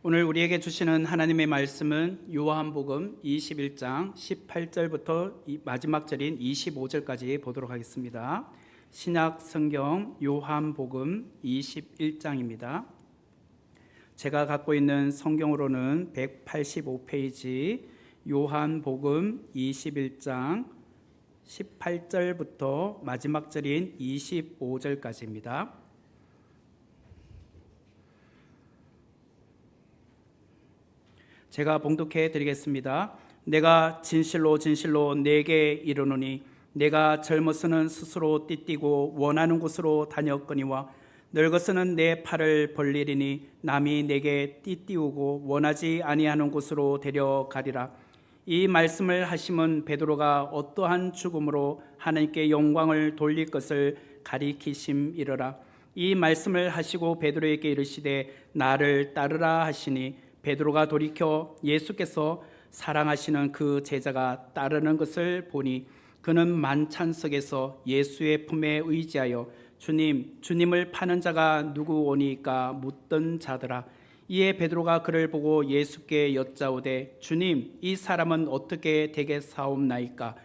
오늘 우리에게 주시는 하나님의 말씀은 요한복음 21장 18절부터 마지막 절인 25절까지 보도록 하겠습니다. 신약 성경 요한복음 21장입니다. 제가 갖고 있는 성경으로는 185페이지 요한복음 21장 18절부터 마지막 절인 25절까지입니다. 제가 봉독해 드리겠습니다. 내가 진실로 진실로 네게 이르노니 내가 젊어서는 스스로 띠띠고 원하는 곳으로 다녔거니와 늙어서는 내 팔을 벌리리니 남이 내게 띠띠우고 원하지 아니하는 곳으로 데려가리라. 이 말씀을 하심은 베드로가 어떠한 죽음으로 하나님께 영광을 돌릴 것을 가리키심이러라. 이 말씀을 하시고 베드로에게 이르시되 나를 따르라 하시니 베드로가 돌이켜 예수께서 사랑하시는 그 제자가 따르는 것을 보니 그는 만찬석에서 예수의 품에 의지하여 주님을 파는 자가 누구오니까 묻던 자더라. 이에 베드로가 그를 보고 예수께 여짜오되 주님, 이 사람은 어떻게 되겠사옵나이까?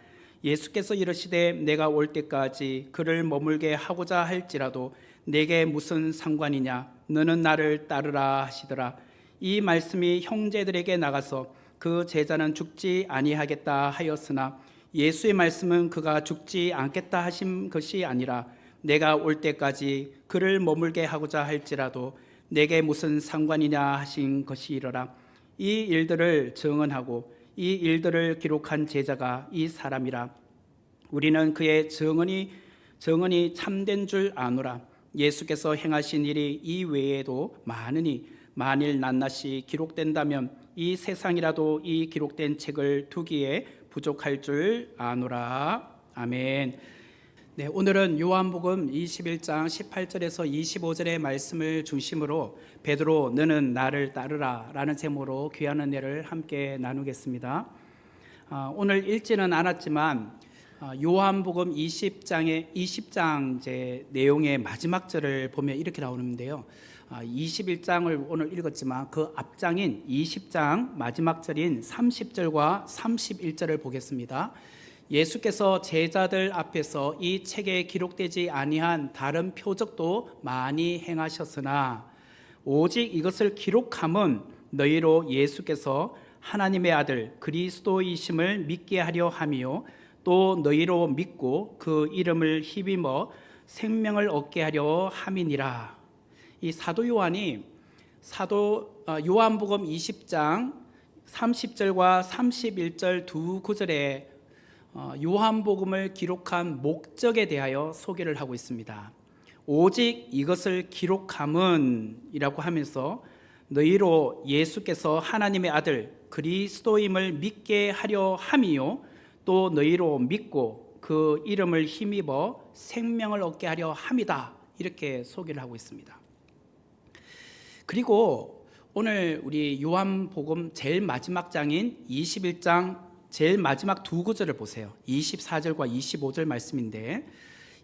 예수께서 이르시되 내가 올 때까지 그를 머물게 하고자 할지라도 내게 무슨 상관이냐? 너는 나를 따르라 하시더라. 이 말씀이 형제들에게 나가서 그 제자는 죽지 아니하겠다 하였으나 예수의 말씀은 그가 죽지 않겠다 하신 것이 아니라 내가 올 때까지 그를 머물게 하고자 할지라도 내게 무슨 상관이냐 하신 것이리라. 이 일들을 증언하고 이 일들을 기록한 제자가 이 사람이라. 우리는 그의 증언이 참된 줄 아노라. 예수께서 행하신 일이 이 외에도 많으니 만일 낱낱이 기록된다면 이 세상이라도 이 기록된 책을 두기에 부족할 줄 아노라. 아멘. 네, 오늘은 요한복음 21장 18절에서 25절의 말씀을 중심으로 베드로 너는 나를 따르라 라는 제목으로 귀한 은혜를 함께 나누겠습니다. 오늘 읽지는 않았지만 요한복음 20장 이제 내용의 마지막 절을 보면 이렇게 나오는데요. 21장을 오늘 읽었지만 그 앞장인 20장 마지막 절인 30절과 31절을 보겠습니다. 예수께서 제자들 앞에서 이 책에 기록되지 아니한 다른 표적도 많이 행하셨으나 오직 이것을 기록함은 너희로 예수께서 하나님의 아들 그리스도이심을 믿게 하려 함이요 또 너희로 믿고 그 이름을 힘입어 생명을 얻게 하려 함이니라. 이 사도 요한이 요한복음 20장 30절과 31절 두 구절에 요한복음을 기록한 목적에 대하여 소개를 하고 있습니다. 오직 이것을 기록함은 이라고 하면서 너희로 예수께서 하나님의 아들 그리스도임을 믿게 하려 함이요 또 너희로 믿고 그 이름을 힘입어 생명을 얻게 하려 함이다. 이렇게 소개를 하고 있습니다. 그리고 오늘 우리 요한복음 제일 마지막 장인 21장 제일 마지막 두 구절을 보세요. 24절과 25절 말씀인데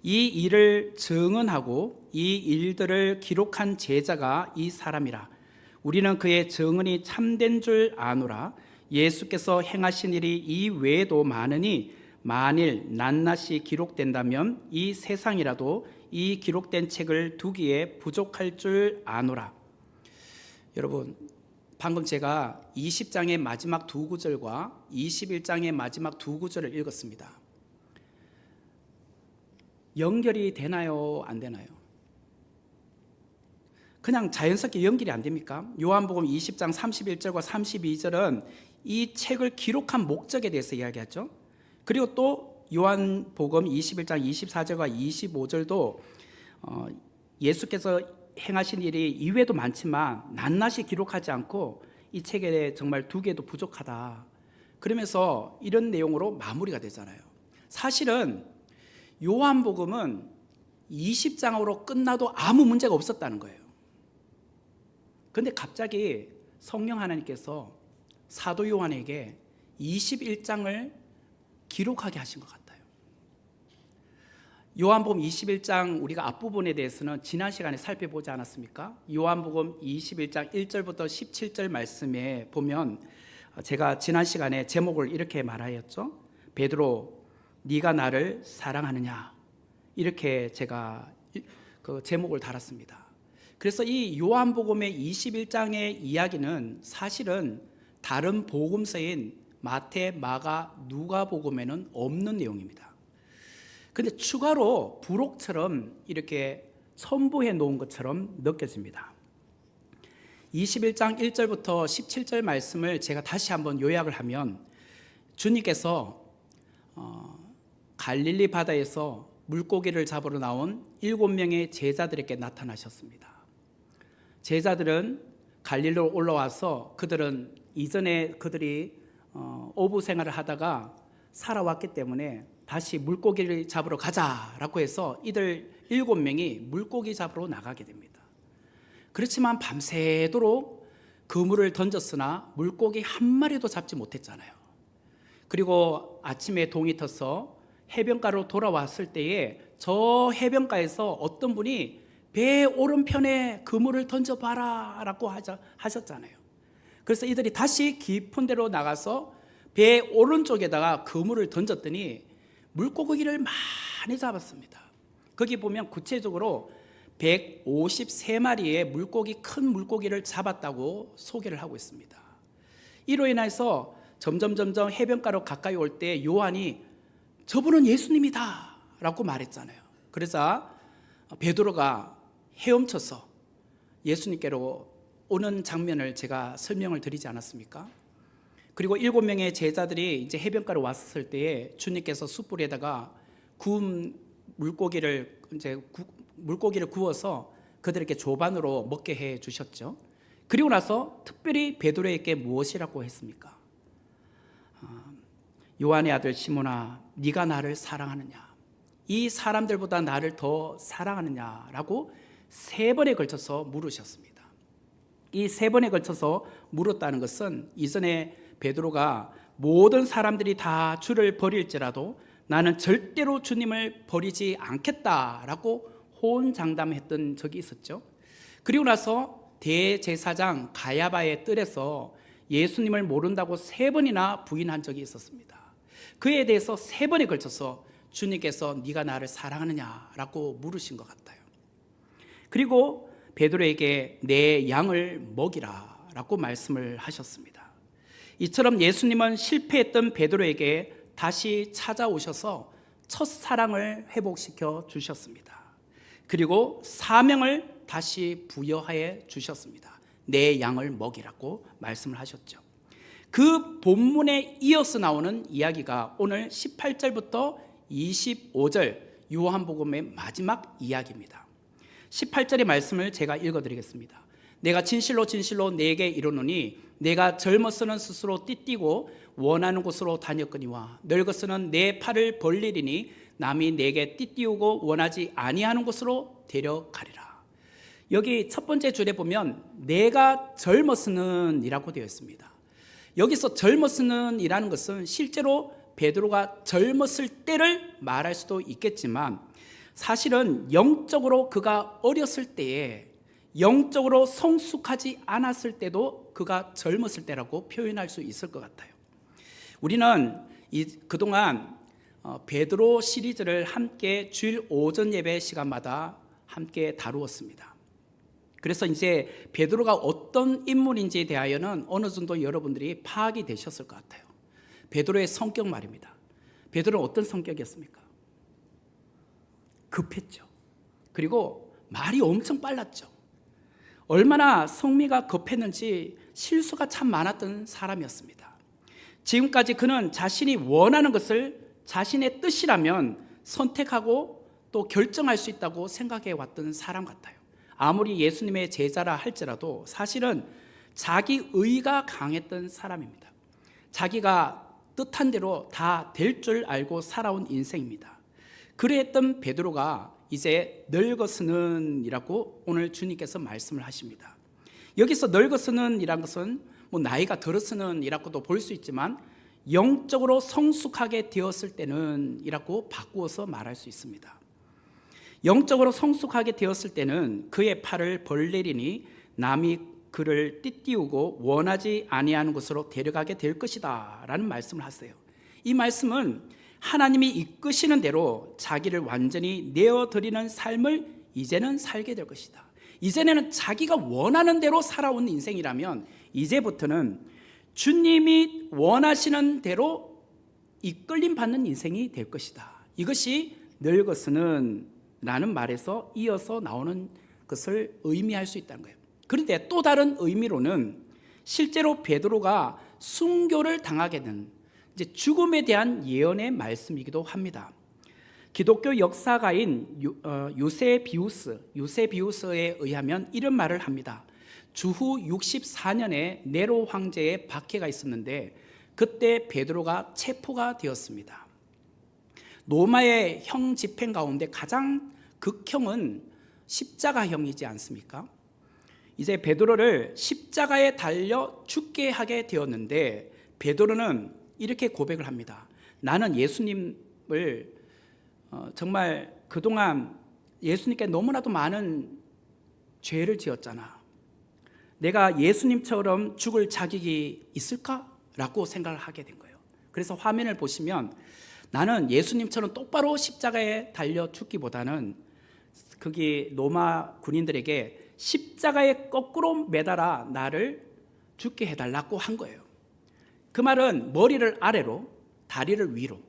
이 일을 증언하고 이 일들을 기록한 제자가 이 사람이라. 우리는 그의 증언이 참된 줄 아노라. 예수께서 행하신 일이 이 외에도 많으니 만일 낱낱이 기록된다면 이 세상이라도 이 기록된 책을 두기에 부족할 줄 아노라. 여러분, 방금 제가 20장의 마지막 두 구절과 21장의 마지막 두 구절을 읽었습니다. 연결이 되나요? 안 되나요? 그냥 자연스럽게 연결이 안 됩니까? 요한복음 20장 31절과 32절은 이 책을 기록한 목적에 대해서 이야기하죠. 그리고 또 요한복음 21장 24절과 25절도 예수께서 행하신 일이 이외에도 많지만 낱낱이 기록하지 않고 이 책에 정말 두 개도 부족하다. 그러면서 이런 내용으로 마무리가 되잖아요. 사실은 요한복음은 20장으로 끝나도 아무 문제가 없었다는 거예요. 그런데 갑자기 성령 하나님께서 사도 요한에게 21장을 기록하게 하신 것 같아요. 요한복음 21장 우리가 앞부분에 대해서는 지난 시간에 살펴보지 않았습니까? 요한복음 21장 1절부터 17절 말씀에 보면 제가 지난 시간에 제목을 이렇게 말하였죠. 베드로, 네가 나를 사랑하느냐? 이렇게 제가 그 제목을 달았습니다. 그래서 이 요한복음의 21장의 이야기는 사실은 다른 복음서인 마태, 마가, 누가복음에는 없는 내용입니다. 근데 추가로 부록처럼 이렇게 첨부해 놓은 것처럼 느껴집니다. 21장 1절부터 17절 말씀을 제가 다시 한번 요약을 하면 주님께서 갈릴리 바다에서 물고기를 잡으러 나온 7명의 제자들에게 나타나셨습니다. 제자들은 갈릴리로 올라와서 그들은 이전에 그들이 어부 생활을 하다가 살아왔기 때문에 다시 물고기를 잡으러 가자라고 해서 이들 7명이 물고기 잡으러 나가게 됩니다. 그렇지만 밤새도록 그물을 던졌으나 물고기 한 마리도 잡지 못했잖아요. 그리고 아침에 동이 터서 해변가로 돌아왔을 때에 저 해변가에서 어떤 분이 배 오른편에 그물을 던져봐라 라고 하셨잖아요. 그래서 이들이 다시 깊은 데로 나가서 배 오른쪽에다가 그물을 던졌더니 물고기를 많이 잡았습니다. 거기 보면 구체적으로 153마리의 큰 물고기를 잡았다고 소개를 하고 있습니다. 이로 인해서 점점 해변가로 가까이 올 때 요한이 저분은 예수님이다 라고 말했잖아요. 그러자 베드로가 헤엄쳐서 예수님께로 오는 장면을 제가 설명을 드리지 않았습니까? 그리고 7명의 제자들이 이제 해변가로 왔을 때에 주님께서 숯불에다가 구운 물고기를 구워서 그들에게 조반으로 먹게 해 주셨죠. 그리고 나서 특별히 베드로에게 무엇이라고 했습니까? 요한의 아들 시몬아, 네가 나를 사랑하느냐? 이 사람들보다 나를 더 사랑하느냐라고 3번에 걸쳐서 물으셨습니다. 이 3번에 걸쳐서 물었다는 것은 이전에 베드로가 모든 사람들이 다 주를 버릴지라도 나는 절대로 주님을 버리지 않겠다라고 호언장담했던 적이 있었죠. 그리고 나서 대제사장 가야바의 뜰에서 예수님을 모른다고 3번이나 부인한 적이 있었습니다. 그에 대해서 3번에 걸쳐서 주님께서 네가 나를 사랑하느냐라고 물으신 것 같아요. 그리고 베드로에게 내 양을 먹이라 라고 말씀을 하셨습니다. 이처럼 예수님은 실패했던 베드로에게 다시 찾아오셔서 첫사랑을 회복시켜 주셨습니다. 그리고 사명을 다시 부여해 주셨습니다. 내 양을 먹이라고 말씀을 하셨죠. 그 본문에 이어서 나오는 이야기가 오늘 18절부터 25절 요한복음의 마지막 이야기입니다. 18절의 말씀을 제가 읽어드리겠습니다. 내가 진실로 진실로 네게 이르노니 내가 젊어서는 스스로 띠띠고 원하는 곳으로 다녔거니와 늙어서는 내 팔을 벌리리니 남이 내게 띠띠우고 원하지 아니하는 곳으로 데려가리라. 여기 첫 번째 줄에 보면 내가 젊어서는 이라고 되어 있습니다. 여기서 젊었으는 이라는 것은 실제로 베드로가 젊었을 때를 말할 수도 있겠지만 사실은 영적으로 그가 어렸을 때에 영적으로 성숙하지 않았을 때도 그가 젊었을 때라고 표현할 수 있을 것 같아요. 우리는 그동안 베드로 시리즈를 함께 주일 오전 예배 시간마다 함께 다루었습니다. 그래서 이제 베드로가 어떤 인물인지에 대하여는 어느 정도 여러분들이 파악이 되셨을 것 같아요. 베드로의 성격 말입니다. 베드로는 어떤 성격이었습니까? 급했죠. 그리고 말이 엄청 빨랐죠. 얼마나 성미가 급했는지 실수가 참 많았던 사람이었습니다. 지금까지 그는 자신이 원하는 것을 자신의 뜻이라면 선택하고 또 결정할 수 있다고 생각해 왔던 사람 같아요. 아무리 예수님의 제자라 할지라도 사실은 자기 의가 강했던 사람입니다. 자기가 뜻한 대로 다 될 줄 알고 살아온 인생입니다. 그랬던 베드로가 이제 늙어서는 이라고 오늘 주님께서 말씀을 하십니다. 여기서 늙어서는 이란 것은 뭐 나이가 들어서는 이라고도 볼 수 있지만 영적으로 성숙하게 되었을 때는 이라고 바꾸어서 말할 수 있습니다. 영적으로 성숙하게 되었을 때는 그의 팔을 벌내리니 남이 그를 띠띠우고 원하지 아니하는 곳으로 데려가게 될 것이다 라는 말씀을 하세요. 이 말씀은 하나님이 이끄시는 대로 자기를 완전히 내어드리는 삶을 이제는 살게 될 것이다. 이제는 자기가 원하는 대로 살아온 인생이라면 이제부터는 주님이 원하시는 대로 이끌림 받는 인생이 될 것이다. 이것이 늙어서는 라는 말에서 이어서 나오는 것을 의미할 수 있다는 거예요. 그런데 또 다른 의미로는 실제로 베드로가 순교를 당하게 된 이제 죽음에 대한 예언의 말씀이기도 합니다. 기독교 역사가인 유세비우스에 의하면 이런 말을 합니다. 주후 64년에 네로 황제의 박해가 있었는데 그때 베드로가 체포가 되었습니다. 로마의 형 집행 가운데 가장 극형은 십자가형이지 않습니까? 이제 베드로를 십자가에 달려 죽게 하게 되었는데 베드로는 이렇게 고백을 합니다. 나는 예수님을 정말 그동안 예수님께 너무나도 많은 죄를 지었잖아. 내가 예수님처럼 죽을 자격이 있을까라고 생각을 하게 된 거예요. 그래서 화면을 보시면 나는 예수님처럼 똑바로 십자가에 달려 죽기보다는 거기 로마 군인들에게 십자가에 거꾸로 매달아 나를 죽게 해달라고 한 거예요. 그 말은 머리를 아래로 다리를 위로.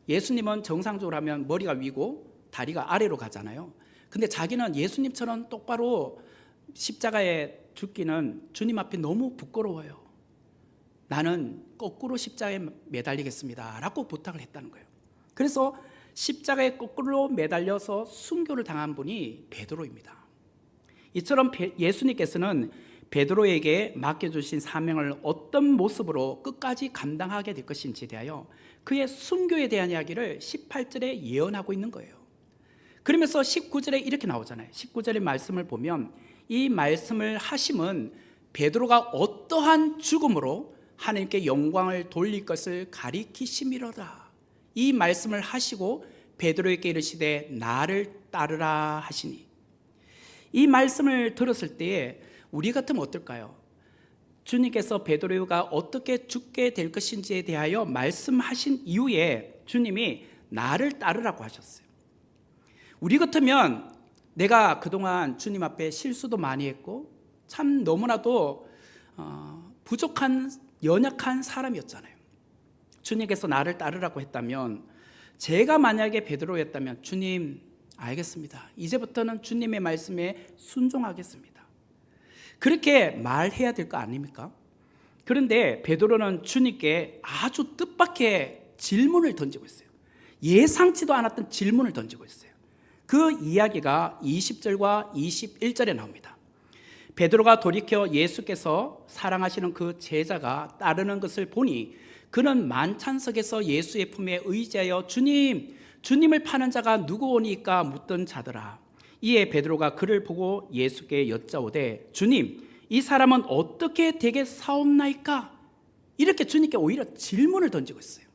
예수님은 정상적으로 하면 머리가 위고 다리가 아래로 가잖아요. 근데 자기는 예수님처럼 똑바로 십자가에 죽기는 주님 앞에 너무 부끄러워요. 나는 거꾸로 십자가에 매달리겠습니다 라고 부탁을 했다는 거예요. 그래서 십자가에 거꾸로 매달려서 순교를 당한 분이 베드로입니다. 이처럼 예수님께서는 베드로에게 맡겨주신 사명을 어떤 모습으로 끝까지 감당하게 될 것인지에 대하여 그의 순교에 대한 이야기를 18절에 예언하고 있는 거예요. 그러면서 19절에 이렇게 나오잖아요. 19절의 말씀을 보면 이 말씀을 하심은 베드로가 어떠한 죽음으로 하나님께 영광을 돌릴 것을 가리키심이로다. 이 말씀을 하시고 베드로에게 이르시되 나를 따르라 하시니, 이 말씀을 들었을 때에 우리 같으면 어떨까요? 주님께서 베드로가 어떻게 죽게 될 것인지에 대하여 말씀하신 이후에 주님이 나를 따르라고 하셨어요. 우리 같으면 내가 그동안 주님 앞에 실수도 많이 했고 참 너무나도 부족한 연약한 사람이었잖아요. 주님께서 나를 따르라고 했다면, 제가 만약에 베드로였다면 주님 알겠습니다, 이제부터는 주님의 말씀에 순종하겠습니다, 그렇게 말해야 될 거 아닙니까? 그런데 베드로는 주님께 아주 뜻밖의 질문을 던지고 있어요. 예상치도 않았던 질문을 던지고 있어요. 그 이야기가 20절과 21절에 나옵니다. 베드로가 돌이켜 예수께서 사랑하시는 그 제자가 따르는 것을 보니 그는 만찬석에서 예수의 품에 의지하여 주님을 파는 자가 누구오니까 묻던 자더라. 이에 베드로가 그를 보고 예수께 여짜오되 주님, 이 사람은 어떻게 되겠사옵나이까? 이렇게 주님께 오히려 질문을 던지고 있어요.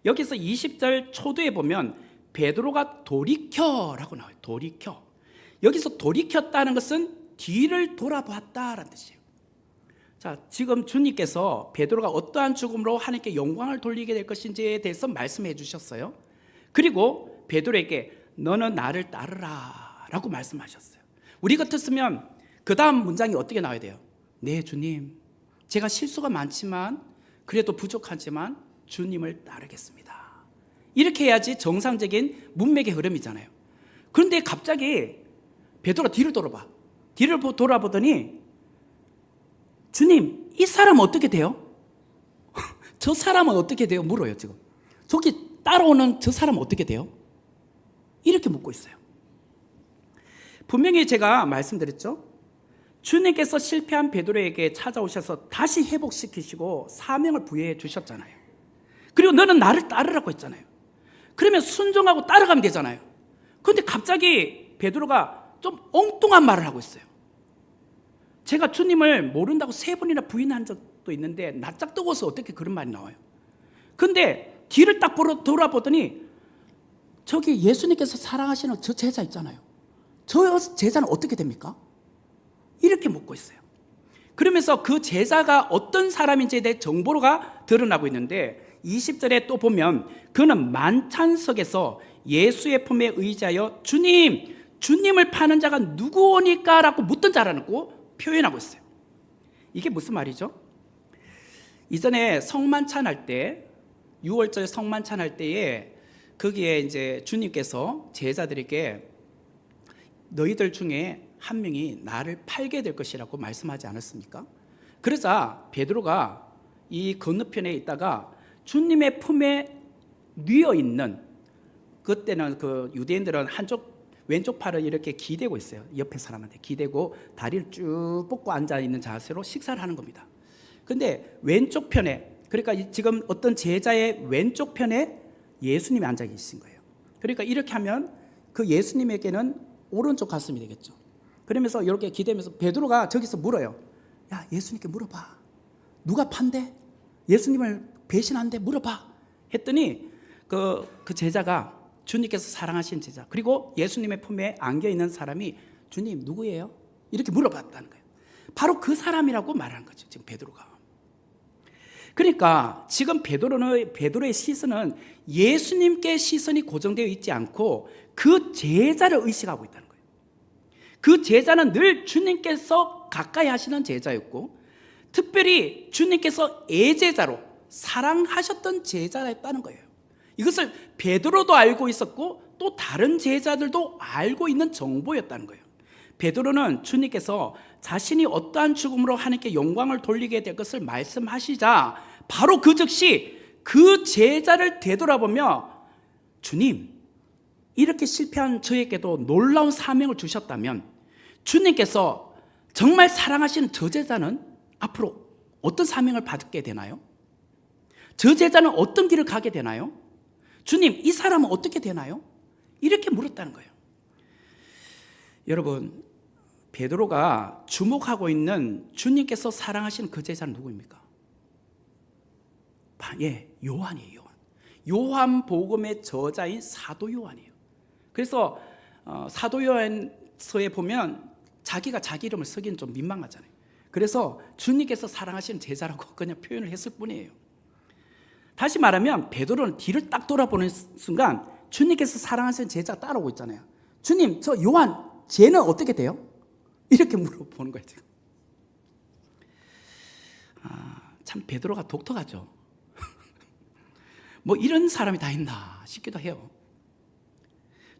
여기서 20절 초두에 보면 베드로가 돌이켜라고 나와요. 돌이켜. 여기서 돌이켰다는 것은 뒤를 돌아봤다라는 뜻이에요. 자, 지금 주님께서 베드로가 어떠한 죽음으로 하나님께 영광을 돌리게 될 것인지에 대해서 말씀해 주셨어요. 그리고 베드로에게 너는 나를 따르라 라고 말씀하셨어요. 우리 같았으면 그 다음 문장이 어떻게 나와야 돼요? 네 주님, 제가 실수가 많지만 그래도 부족하지만 주님을 따르겠습니다. 이렇게 해야지 정상적인 문맥의 흐름이잖아요. 그런데 갑자기 베드로가 뒤를 돌아보더니 주님, 이 사람은 어떻게 돼요? 저 사람은 어떻게 돼요? 물어요. 지금 저기 따라오는 저 사람은 어떻게 돼요? 이렇게 묻고 있어요. 분명히 제가 말씀드렸죠. 주님께서 실패한 베드로에게 찾아오셔서 다시 회복시키시고 사명을 부여해 주셨잖아요. 그리고 너는 나를 따르라고 했잖아요. 그러면 순종하고 따라가면 되잖아요. 그런데 갑자기 베드로가 좀 엉뚱한 말을 하고 있어요. 제가 주님을 모른다고 3번이나 부인한 적도 있는데 낯짝 뜨고서 어떻게 그런 말이 나와요? 근데 뒤를 딱 돌아보더니 저기 예수님께서 사랑하시는 저 제자 있잖아요. 저 제자는 어떻게 됩니까? 이렇게 묻고 있어요. 그러면서 그 제자가 어떤 사람인지에 대해 정보가 드러나고 있는데 20절에 또 보면 그는 만찬석에서 예수의 품에 의지하여 주님, 주님을 파는 자가 누구오니까? 라고 묻던 자라고 표현하고 있어요. 이게 무슨 말이죠? 이전에 성만찬할 때 6월절 성만찬할 때에 거기에 이제 주님께서 제자들에게 너희들 중에 한 명이 나를 팔게 될 것이라고 말씀하지 않았습니까? 그러자 베드로가 이 건너편에 있다가 주님의 품에 뉘어 있는, 그때는 그 유대인들은 한쪽 왼쪽 팔을 이렇게 기대고 있어요. 옆에 사람한테 기대고 다리를 쭉 뻗고 앉아 있는 자세로 식사를 하는 겁니다. 근데 왼쪽 편에, 그러니까 지금 어떤 제자의 왼쪽 편에 예수님이 앉아 계신 거예요. 그러니까 이렇게 하면 그 예수님에게는 오른쪽 가슴이 되겠죠. 그러면서 이렇게 기대면서 베드로가 저기서 물어요. 야, 예수님께 물어봐. 누가 판대? 예수님을 배신한대? 물어봐. 했더니 그 제자가 주님께서 사랑하시는 제자, 그리고 예수님의 품에 안겨있는 사람이 주님 누구예요? 이렇게 물어봤다는 거예요. 바로 그 사람이라고 말하는 거죠, 지금 베드로가. 그러니까 지금 베드로의 시선은 예수님께 시선이 고정되어 있지 않고 그 제자를 의식하고 있다는 거예요. 그 제자는 늘 주님께서 가까이 하시는 제자였고, 특별히 주님께서 애제자로 사랑하셨던 제자였다는 거예요. 이것을 베드로도 알고 있었고 또 다른 제자들도 알고 있는 정보였다는 거예요. 베드로는 주님께서 자신이 어떠한 죽음으로 하나님께 영광을 돌리게 될 것을 말씀하시자 바로 그 즉시 그 제자를 되돌아보며 주님, 이렇게 실패한 저에게도 놀라운 사명을 주셨다면 주님께서 정말 사랑하시는 저 제자는 앞으로 어떤 사명을 받게 되나요? 저 제자는 어떤 길을 가게 되나요? 주님, 이 사람은 어떻게 되나요? 이렇게 물었다는 거예요. 여러분, 베드로가 주목하고 있는 주님께서 사랑하시는 그 제자는 누구입니까? 예, 요한이에요. 요한 복음의 저자인 사도 요한이에요. 그래서 사도 요한서에 보면 자기가 자기 이름을 쓰기는 좀 민망하잖아요. 그래서 주님께서 사랑하시는 제자라고 그냥 표현을 했을 뿐이에요. 다시 말하면 베드로는 뒤를 딱 돌아보는 순간 주님께서 사랑하시는 제자가 따라오고 있잖아요. 주님, 저 요한 쟤는 어떻게 돼요? 이렇게 물어보는 거예요, 지금. 참 베드로가 독특하죠. 뭐 이런 사람이 다 있나 싶기도 해요.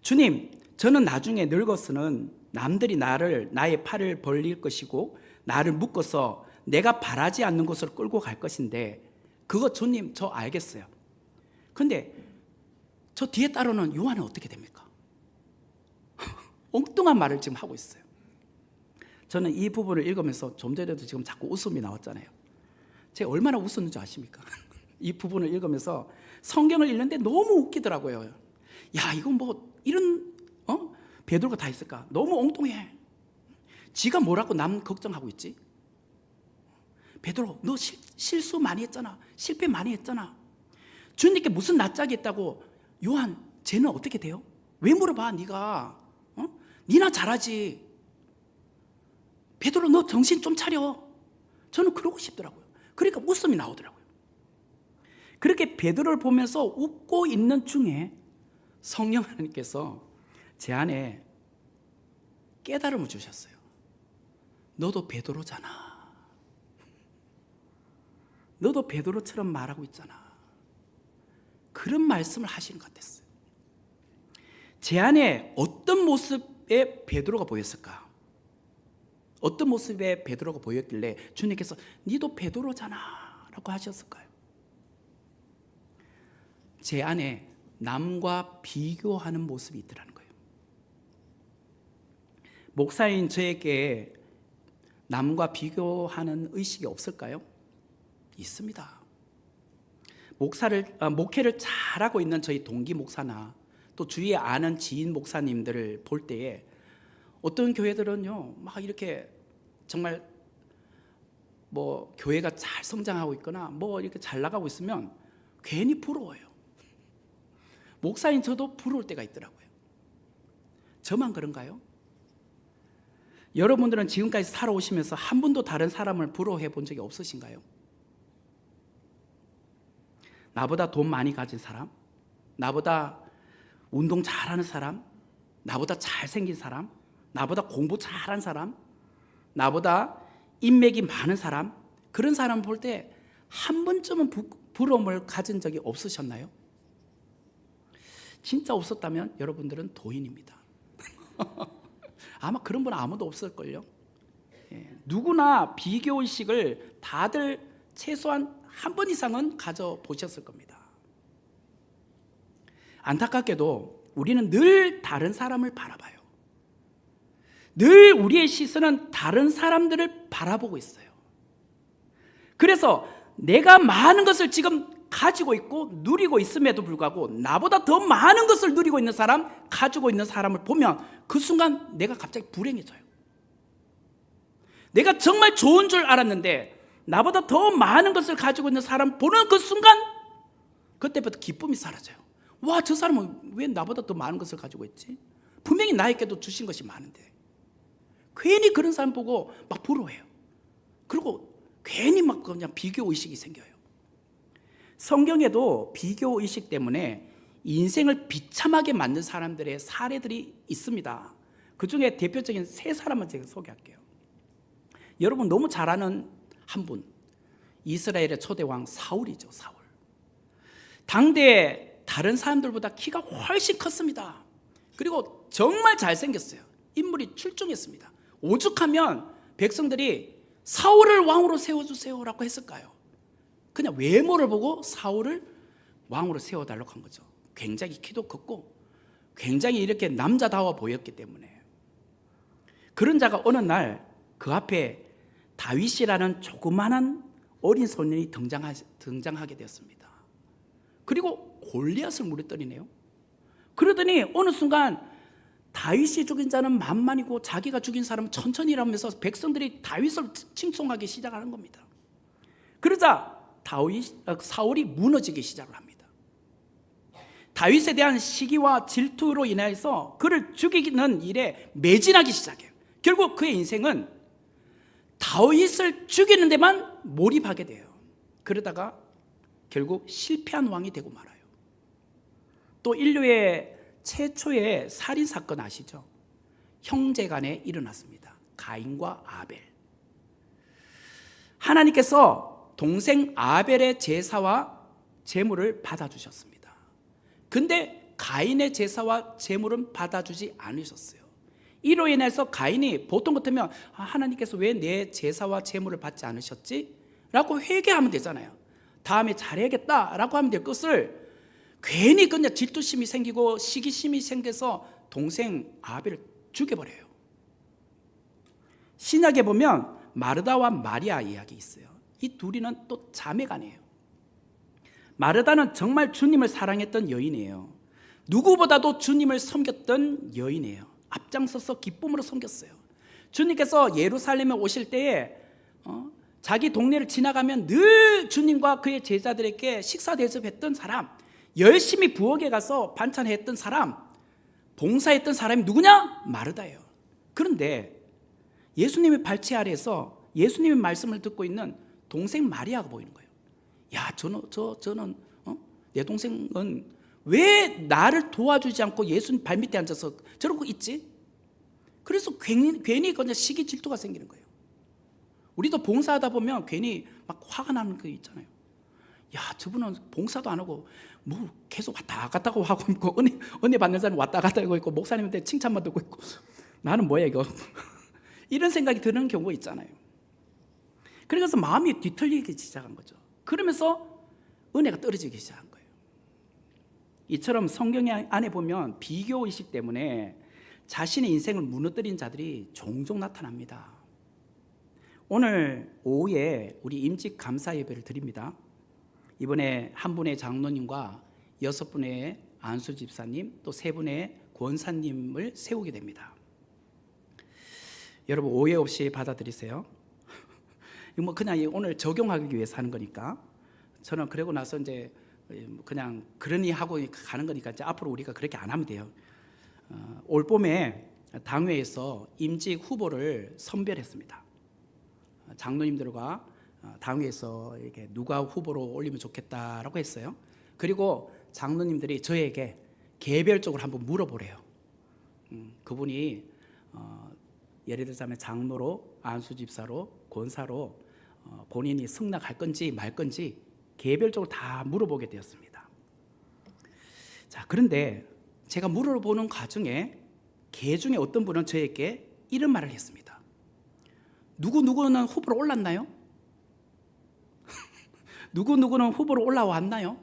주님, 저는 나중에 늙어서는 남들이 나의 팔을 벌릴 것이고 나를 묶어서 내가 바라지 않는 곳으로 끌고 갈 것인데 그거 주님 저 알겠어요. 근데 저 뒤에 따르는 요한은 어떻게 됩니까? 엉뚱한 말을 지금 하고 있어요. 저는 이 부분을 읽으면서 좀 전에도 지금 자꾸 웃음이 나왔잖아요. 제가 얼마나 웃었는지 아십니까? 이 부분을 읽으면서 성경을 읽는데 너무 웃기더라고요. 야, 이건 뭐 이런 베드로가 다 있을까? 너무 엉뚱해. 지가 뭐라고 남 걱정하고 있지? 베드로, 너 실수 많이 했잖아. 실패 많이 했잖아. 주님께 무슨 낯짝이 있다고. 요한, 쟤는 어떻게 돼요? 왜 물어봐, 네가? 니나 잘하지. 베드로, 너 정신 좀 차려. 저는 그러고 싶더라고요. 그러니까 웃음이 나오더라고요. 그렇게 베드로를 보면서 웃고 있는 중에 성령 하나님께서 제 안에 깨달음을 주셨어요. 너도 베드로잖아. 너도 베드로처럼 말하고 있잖아. 그런 말씀을 하시는 것 같았어요. 제 안에 어떤 모습의 베드로가 보였을까? 어떤 모습의 베드로가 보였길래 주님께서 니도 베드로잖아 라고 하셨을까요? 제 안에 남과 비교하는 모습이 있더라는 거예요. 목사인 저에게 남과 비교하는 의식이 없을까요? 있습니다. 목회를 잘하고 있는 저희 동기 목사나 또 주위에 아는 지인 목사님들을 볼 때에 어떤 교회들은요, 막 이렇게 정말 뭐 교회가 잘 성장하고 있거나 뭐 이렇게 잘 나가고 있으면 괜히 부러워요. 목사인 저도 부러울 때가 있더라고요. 저만 그런가요? 여러분들은 지금까지 살아오시면서 한 번도 다른 사람을 부러워해 본 적이 없으신가요? 나보다 돈 많이 가진 사람, 나보다 운동 잘하는 사람, 나보다 잘생긴 사람, 나보다 공부 잘한 사람, 나보다 인맥이 많은 사람, 그런 사람 볼 때 한 번쯤은 부러움을 가진 적이 없으셨나요? 진짜 없었다면 여러분들은 도인입니다. 아마 그런 분 아무도 없을걸요. 누구나 비교의식을 다들 최소한 한 번 이상은 가져보셨을 겁니다. 안타깝게도 우리는 늘 다른 사람을 바라봐요. 늘 우리의 시선은 다른 사람들을 바라보고 있어요. 그래서 내가 많은 것을 지금 가지고 있고 누리고 있음에도 불구하고 나보다 더 많은 것을 누리고 있는 사람, 가지고 있는 사람을 보면 그 순간 내가 갑자기 불행해져요. 내가 정말 좋은 줄 알았는데 나보다 더 많은 것을 가지고 있는 사람 보는 그 순간 그때부터 기쁨이 사라져요. 와, 저 사람은 왜 나보다 더 많은 것을 가지고 있지? 분명히 나에게도 주신 것이 많은데. 괜히 그런 사람 보고 막 부러워해요. 그리고 괜히 막 그냥 비교의식이 생겨요. 성경에도 비교의식 때문에 인생을 비참하게 만든 사람들의 사례들이 있습니다. 그 중에 대표적인 세 사람을 제가 소개할게요. 여러분 너무 잘 아는 한 분, 이스라엘의 초대왕 사울이죠. 사울. 당대 다른 사람들보다 키가 훨씬 컸습니다. 그리고 정말 잘생겼어요. 인물이 출중했습니다. 오죽하면 백성들이 사울을 왕으로 세워주세요라고 했을까요? 그냥 외모를 보고 사울을 왕으로 세워달라고 한 거죠. 굉장히 키도 컸고 굉장히 이렇게 남자다워 보였기 때문에. 그런 자가 어느 날 그 앞에 다윗이라는 조그마한 어린 소년이 등장하게 되었습니다. 그리고 골리앗을 무너뜨리네요. 그러더니 어느 순간 다윗이 죽인 자는 만만이고 자기가 죽인 사람은 천천히라면서 백성들이 다윗을 칭송하기 시작하는 겁니다. 그러자 사울이 무너지기 시작을 합니다. 다윗에 대한 시기와 질투로 인해서 그를 죽이는 일에 매진하기 시작해요. 결국 그의 인생은 다윗을 죽이는 데만 몰입하게 돼요. 그러다가 결국 실패한 왕이 되고 말아요. 또 인류의 최초의 살인사건 아시죠? 형제간에 일어났습니다. 가인과 아벨. 하나님께서 동생 아벨의 제사와 제물을 받아주셨습니다. 근데 가인의 제사와 제물은 받아주지 않으셨어요. 이로 인해서 가인이 보통 같으면 하나님께서 왜 내 제사와 제물을 받지 않으셨지? 라고 회개하면 되잖아요. 다음에 잘해야겠다라고 하면 될 것을 괜히 그냥 질투심이 생기고 시기심이 생겨서 동생 아벨을 죽여버려요. 신약에 보면 마르다와 마리아 이야기 있어요. 이 둘이는 또 자매간이에요. 마르다는 정말 주님을 사랑했던 여인이에요. 누구보다도 주님을 섬겼던 여인이에요. 앞장서서 기쁨으로 섬겼어요. 주님께서 예루살렘에 오실 때에 자기 동네를 지나가면 늘 주님과 그의 제자들에게 식사 대접했던 사람, 열심히 부엌에 가서 반찬했던 사람, 봉사했던 사람이 누구냐? 마르다예요. 그런데 예수님의 발치 아래에서 예수님의 말씀을 듣고 있는 동생 마리아가 보이는 거예요. 야, 저는 내 동생은 왜 나를 도와주지 않고 예수님 발밑에 앉아서 저러고 있지? 그래서 괜히 그냥 시기 질투가 생기는 거예요. 우리도 봉사하다 보면 괜히 막 화가 나는 거 있잖아요. 야, 저분은 봉사도 안 하고 뭐 계속 왔다 갔다 하고 있고 은혜 받는 사람 왔다 갔다 하고 있고 목사님한테 칭찬만 듣고 있고 나는 뭐야 이거 이런 생각이 드는 경우가 있잖아요. 그래서 마음이 뒤틀리기 시작한 거죠. 그러면서 은혜가 떨어지기 시작한 거예요. 이처럼 성경 안에 보면 비교의식 때문에 자신의 인생을 무너뜨린 자들이 종종 나타납니다. 오늘 오후에 우리 임직 감사 예배를 드립니다. 이번에 한 분의 장로님과 6분의 안수 집사님 또 3분의 권사님을 세우게 됩니다. 여러분 오해 없이 받아들이세요. 뭐 그냥 오늘 적용하기 위해서 하는 거니까. 저는 그러고 나서 이제 그냥 그러니 하고 가는 거니까 이제 앞으로 우리가 그렇게 안 하면 돼요. 올 봄에 당회에서 임직 후보를 선별했습니다. 장로님들과 당회에서 이게 누가 후보로 올리면 좋겠다라고 했어요. 그리고 장로님들이 저에게 개별적으로 한번 물어보래요. 그분이 예를 들자면 장로로, 안수집사로, 권사로 본인이 승낙할 건지 말 건지 개별적으로 다 물어보게 되었습니다. 자, 그런데 제가 물어보는 과정에 개 중에 어떤 분은 저에게 이런 말을 했습니다. 누구누구는 후보로 올랐나요? 누구누구는 후보로 올라왔나요?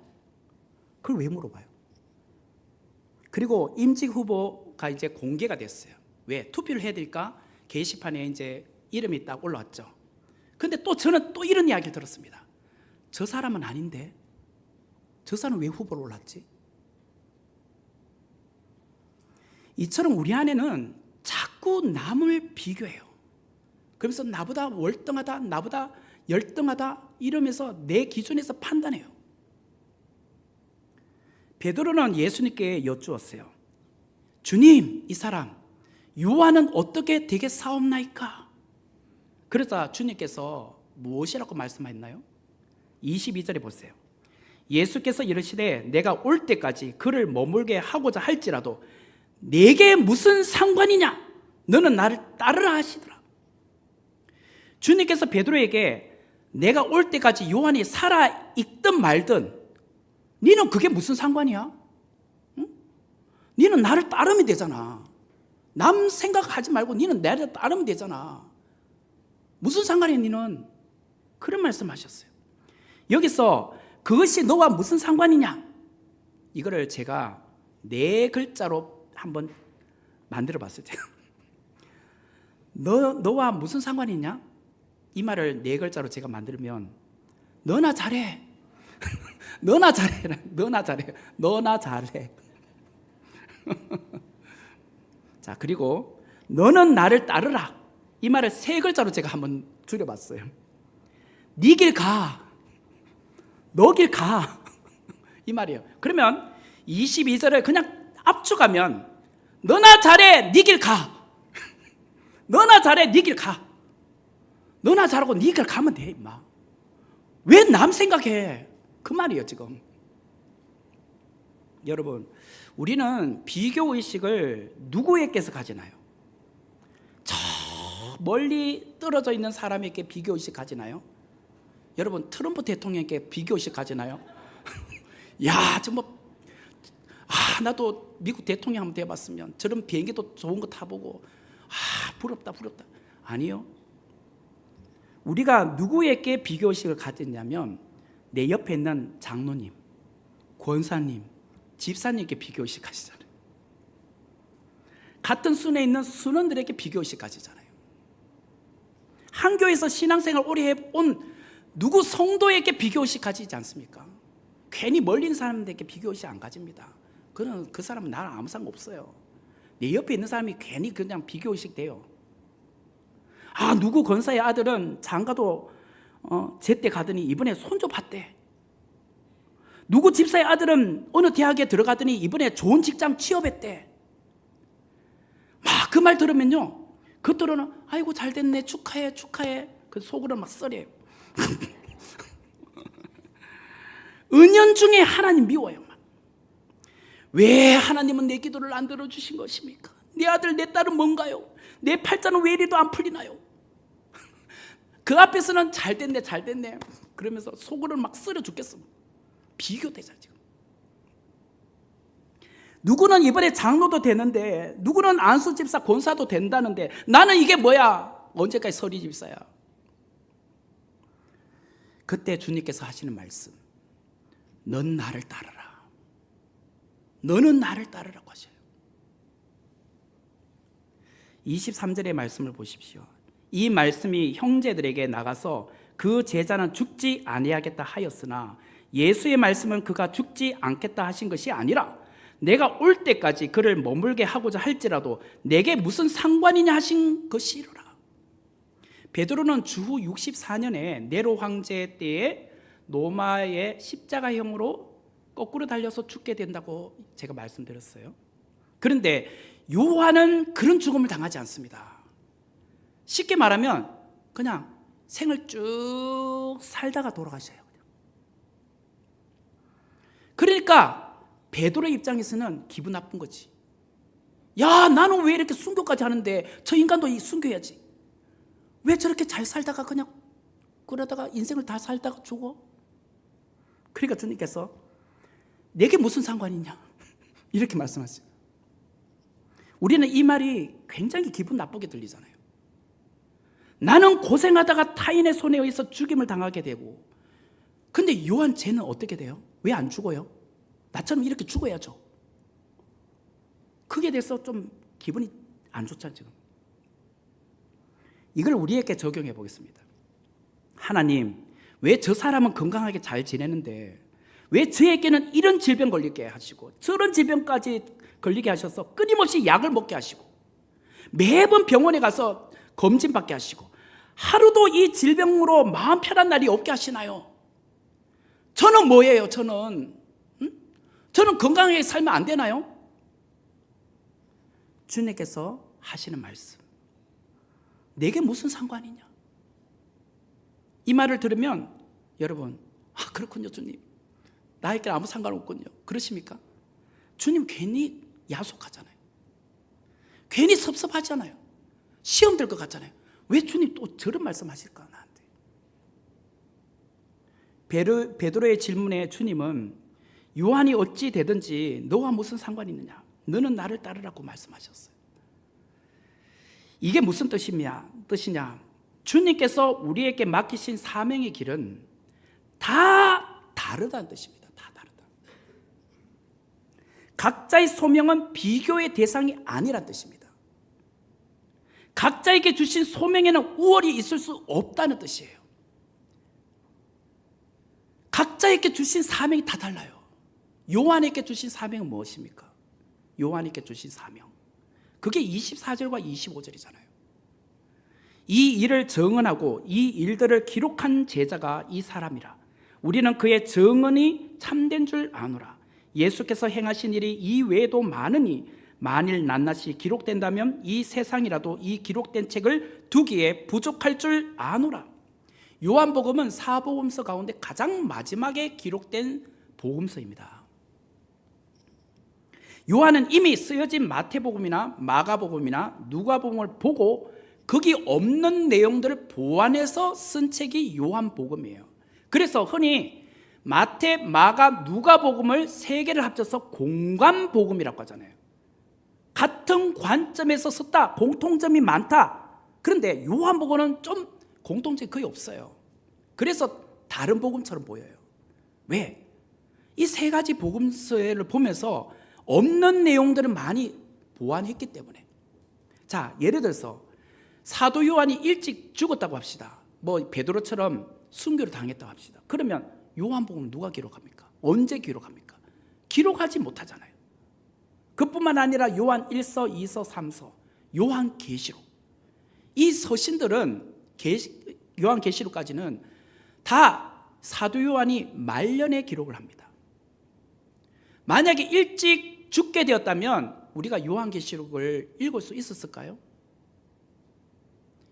그걸 왜 물어봐요? 그리고 임직 후보가 이제 공개가 됐어요. 왜? 투표를 해야 되니까 게시판에 이제 이름이 딱 올라왔죠. 근데 또 저는 또 이런 이야기를 들었습니다. 저 사람은 아닌데 저 사람은 왜 후보로 올랐지? 이처럼 우리 안에는 자꾸 남을 비교해요. 그러면서 나보다 월등하다, 나보다 열등하다 이러면서 내 기준에서 판단해요. 베드로는 예수님께 여쭈었어요. 주님, 이 사람 요한은 어떻게 되겠사옵나이까? 그러자 주님께서 무엇이라고 말씀하셨나요? 22절에 보세요. 예수께서 이르시되 내가 올 때까지 그를 머물게 하고자 할지라도 내게 무슨 상관이냐? 너는 나를 따르라 하시더라. 주님께서 베드로에게 내가 올 때까지 요한이 살아 있든 말든 너는 그게 무슨 상관이야? 응? 너는 나를 따르면 되잖아. 남 생각하지 말고 너는 나를 따르면 되잖아. 무슨 상관이야 너는? 그런 말씀하셨어요. 여기서 그것이 너와 무슨 상관이냐? 이거를 제가 4글자로 한번 만들어 봤어요. 너와 무슨 상관이냐? 이 말을 4글자로 제가 만들면 너나 잘해. 너나 잘해. 너나 잘해. 너나 잘해. 자, 그리고 너는 나를 따르라. 이 말을 3글자로 제가 한번 줄여봤어요. 네 길 가. 너 길 가. 이 말이에요. 그러면 22절을 그냥 압축하면 너나 잘해. 네 길 가. 너나 잘해. 네 길 가. 너나 잘하고 네 길 가면 돼 임마. 왜 남 생각해? 그 말이에요 지금. 여러분, 우리는 비교의식을 누구에게서 가지나요? 저 멀리 떨어져 있는 사람에게 비교의식 가지나요? 여러분, 트럼프 대통령에게 비교의식 가지나요? 야, 나도 미국 대통령 한번 돼봤으면 저런 비행기도 좋은 거 타보고 부럽다. 아니요. 우리가 누구에게 비교의식을 가졌냐면 내 옆에 있는 장로님, 권사님, 집사님께 비교의식 가지잖아요. 같은 순에 있는 순원들에게 비교의식 가지잖아요. 한 교회에서 신앙생활 오래 해온 누구 성도에게 비교의식 가지지 않습니까? 괜히 멀리 있는 사람들에게 비교의식 안 가집니다. 그 사람은 나랑 아무 상관없어요. 내 옆에 있는 사람이 괜히 그냥 비교의식 돼요. 누구 권사의 아들은 장가도 제때 가더니 이번에 손주 봤대. 누구 집사의 아들은 어느 대학에 들어가더니 이번에 좋은 직장 취업했대. 막 그 말 들으면요, 겉으로는 아이고 잘됐네, 축하해. 그 속으로 막 썰해요. 은연중에 하나님 미워요. 왜 하나님은 내 기도를 안 들어주신 것입니까? 내 아들 내 딸은 뭔가요? 내 팔자는 왜 이리도 안 풀리나요? 그 앞에서는 잘됐네 그러면서 속으로 막 썰어 죽겠어. 비교되잖아 지금. 누구는 이번에 장로도 되는데, 누구는 안수집사 권사도 된다는데 나는 이게 뭐야? 언제까지 서리집사야? 그때 주님께서 하시는 말씀, 넌 나를 따르라. 너는 나를 따르라고 하셔요. 23절의 말씀을 보십시오. 이 말씀이 형제들에게 나가서 그 제자는 죽지 아니하겠다 하였으나 예수의 말씀은 그가 죽지 않겠다 하신 것이 아니라 내가 올 때까지 그를 머물게 하고자 할지라도 내게 무슨 상관이냐 하신 것이로라. 베드로는 주후 64년에 네로 황제 때에 로마의 십자가형으로 거꾸로 달려서 죽게 된다고 제가 말씀드렸어요. 그런데 요한은 그런 죽음을 당하지 않습니다. 쉽게 말하면 그냥 생을 쭉 살다가 돌아가셔요. 그러니까 베드로의 입장에서는 기분 나쁜 거지. 야, 나는 왜 이렇게 순교까지 하는데 저 인간도 순교해야지. 왜 저렇게 잘 살다가 그냥 그러다가 인생을 다 살다가 죽어? 그러니까 주님께서 내게 무슨 상관이 있냐 이렇게 말씀하세요. 우리는 이 말이 굉장히 기분 나쁘게 들리잖아요. 나는 고생하다가 타인의 손에 의해서 죽임을 당하게 되고, 근데 요한 쟤는 어떻게 돼요? 왜 안 죽어요? 나처럼 이렇게 죽어야죠. 그게 돼서 좀 기분이 안 좋잖아요. 지금 이걸 우리에게 적용해 보겠습니다. 하나님, 왜 저 사람은 건강하게 잘 지내는데 왜 저에게는 이런 질병 걸리게 하시고 저런 질병까지 걸리게 하셔서 끊임없이 약을 먹게 하시고 매번 병원에 가서 검진받게 하시고 하루도 이 질병으로 마음 편한 날이 없게 하시나요? 저는 뭐예요? 저는 건강하게 살면 안 되나요? 주님께서 하시는 말씀, 내게 무슨 상관이냐? 이 말을 들으면 여러분, 그렇군요 주님, 나에게 아무 상관없군요, 그러십니까? 주님 괜히 야속하잖아요. 괜히 섭섭하잖아요. 시험 될 것 같잖아요. 왜 주님 또 저런 말씀하실까 나한테? 베드로의 질문에 주님은 요한이 어찌 되든지 너와 무슨 상관이 있느냐, 너는 나를 따르라고 말씀하셨어요. 이게 무슨 뜻이냐? 주님께서 우리에게 맡기신 사명의 길은 다 다르다는 뜻입니다. 다 다르다. 각자의 소명은 비교의 대상이 아니란 뜻입니다. 각자에게 주신 소명에는 우월이 있을 수 없다는 뜻이에요. 각자에게 주신 사명이 다 달라요. 요한에게 주신 사명은 무엇입니까? 요한에게 주신 사명, 그게 24절과 25절이잖아요. 이 일을 정언하고 이 일들을 기록한 제자가 이 사람이라. 우리는 그의 정언이 참된 줄 아노라. 예수께서 행하신 일이 이 외에도 많으니 만일 낱낱이 기록된다면 이 세상이라도 이 기록된 책을 두기에 부족할 줄 아노라. 요한복음은 사복음서 가운데 가장 마지막에 기록된 복음서입니다. 요한은 이미 쓰여진 마태복음이나 마가복음이나 누가복음을 보고 거기 없는 내용들을 보완해서 쓴 책이 요한복음이에요. 그래서 흔히 마태, 마가, 누가복음을 세 개를 합쳐서 공관복음이라고 하잖아요. 같은 관점에서 썼다, 공통점이 많다. 그런데 요한복음은 좀 공통점이 거의 없어요. 그래서 다른 복음처럼 보여요. 왜? 이 세 가지 복음서를 보면서 없는 내용들을 많이 보완했기 때문에. 자, 예를 들어서 사도 요한이 일찍 죽었다고 합시다. 뭐 베드로처럼 순교를 당했다고 합시다. 그러면 요한복음은 누가 기록합니까? 언제 기록합니까? 기록하지 못하잖아요. 그뿐만 아니라 요한 1서, 2서, 3서, 요한계시록, 이 서신들은 요한계시록까지는 다 사도 요한이 말년에 기록을 합니다. 만약에 일찍 죽게 되었다면 우리가 요한계시록을 읽을 수 있었을까요?